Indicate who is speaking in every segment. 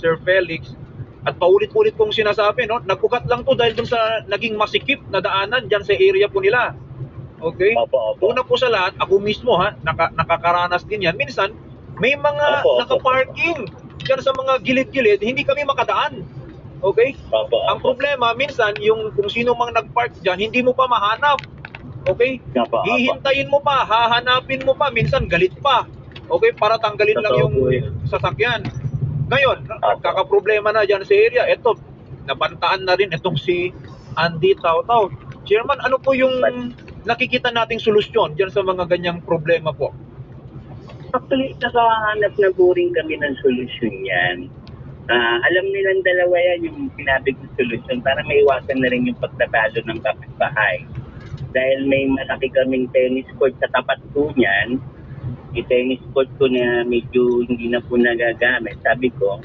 Speaker 1: Sir Felix, at paulit-ulit kong sinasabi, no, nag-ugat lang to dahil dun sa naging masikip na daanan dyan sa area po nila. Okay? Una po sa lahat, ako mismo nakakaranas din yan. Minsan, may mga naka-parking dyan sa mga gilid-gilid, hindi kami makadaan. Okay? Ang problema, minsan, yung kung sino mang nag-park dyan, hindi mo pa mahanap. Okay? Hihintayin mo pa, hahanapin mo pa, minsan galit pa. Okay? Para tanggalin lang yung sasakyan. Ngayon, kakaproblema na dyan sa area. Ito, nabantaan na rin itong si Andy Tautaw. Chairman, ano po yung nakikita nating solusyon dyan sa mga ganyang problema po?
Speaker 2: Actually, nakahanap na po rin kami ng solusyon yan. Alam nilang dalawa yan yung sinabi kong solusyon para maiwasan na rin yung pagtatalo ng kapitbahay. Dahil may malaki kaming tennis court sa tapat po niyan, yung tennis court ko na medyo hindi na po nagagamit. Sabi ko,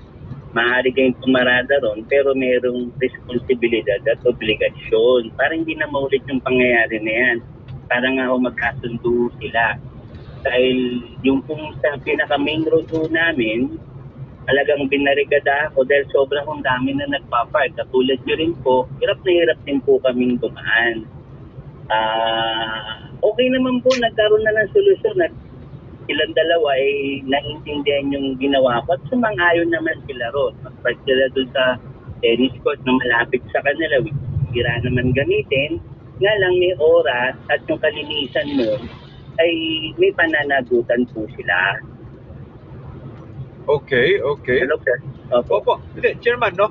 Speaker 2: maaari kayong pumarada ron, pero mayroong responsibilidad at obligasyon para hindi na maulit yung pangyayari na yan. Para nga ako magkasundo sila. Dahil yung kung sa pinaka-main road po namin, talagang binarigada ako dahil sobrang dami na nagpapark. Katulad nyo rin po, hirap na hirap din po kaming dumaan. Okay naman po, nagkaroon na ng solusyon at silang dalawa ay naiintindihan yung ginawa ko at sumang-ayon naman sila ron. Magpark sila doon sa tennis court na malapit sa kanila, which hira naman gamitin. Nga lang may oras at yung kalinisan mo ay may pananagutan po sila.
Speaker 1: Okay.
Speaker 2: Hello, sir.
Speaker 1: Opo. Hindi, Chairman, no?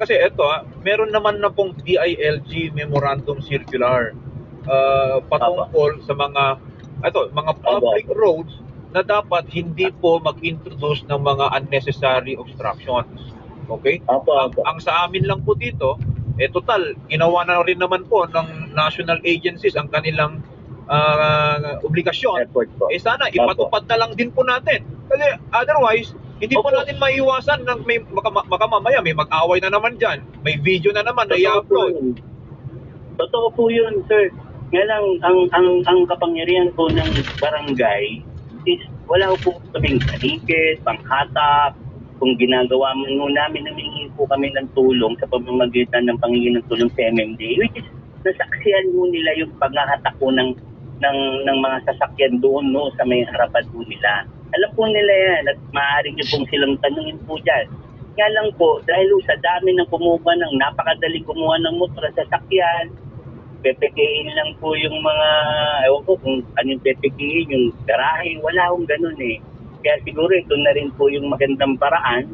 Speaker 1: Kasi ito, meron naman na pong DILG Memorandum Circular patungkol sa mga public roads na dapat hindi po mag-introduce ng mga unnecessary obstructions. Okay? Ang sa amin lang po dito, total, ginawa na rin naman po ng national agencies ang kanilang obligasyon. Sana ipatupad na lang din po natin. Kasi otherwise, hindi po natin maiiwasan na may makamamaya may mag-away na naman dyan. May video na naman na i-upload.
Speaker 2: Totoo po yun, sir. Nga lang, ang kapangyarihan po ng barangay is wala po sabing kanikit, panghatak. Kung ginagawa mo namin, namingi po kami ng tulong sa pamamagitan ng panghingi ng tulong sa MMDA, which is nasaksihan mo nila yung paghahatak po ng mga sasakyan doon sa may harapan po nila. Alam po nila yan at maaari nyo pong silang tanungin po dyan. Nga lang po, dahil sa dami ng kumuha ng napakadali kumuha ng motor sa sasakyan, PPK-in lang po yung mga, ewan ko kung anong PPK-in, yung garahe, wala akong ganun eh. Kaya siguro ito na rin po yung magandang paraan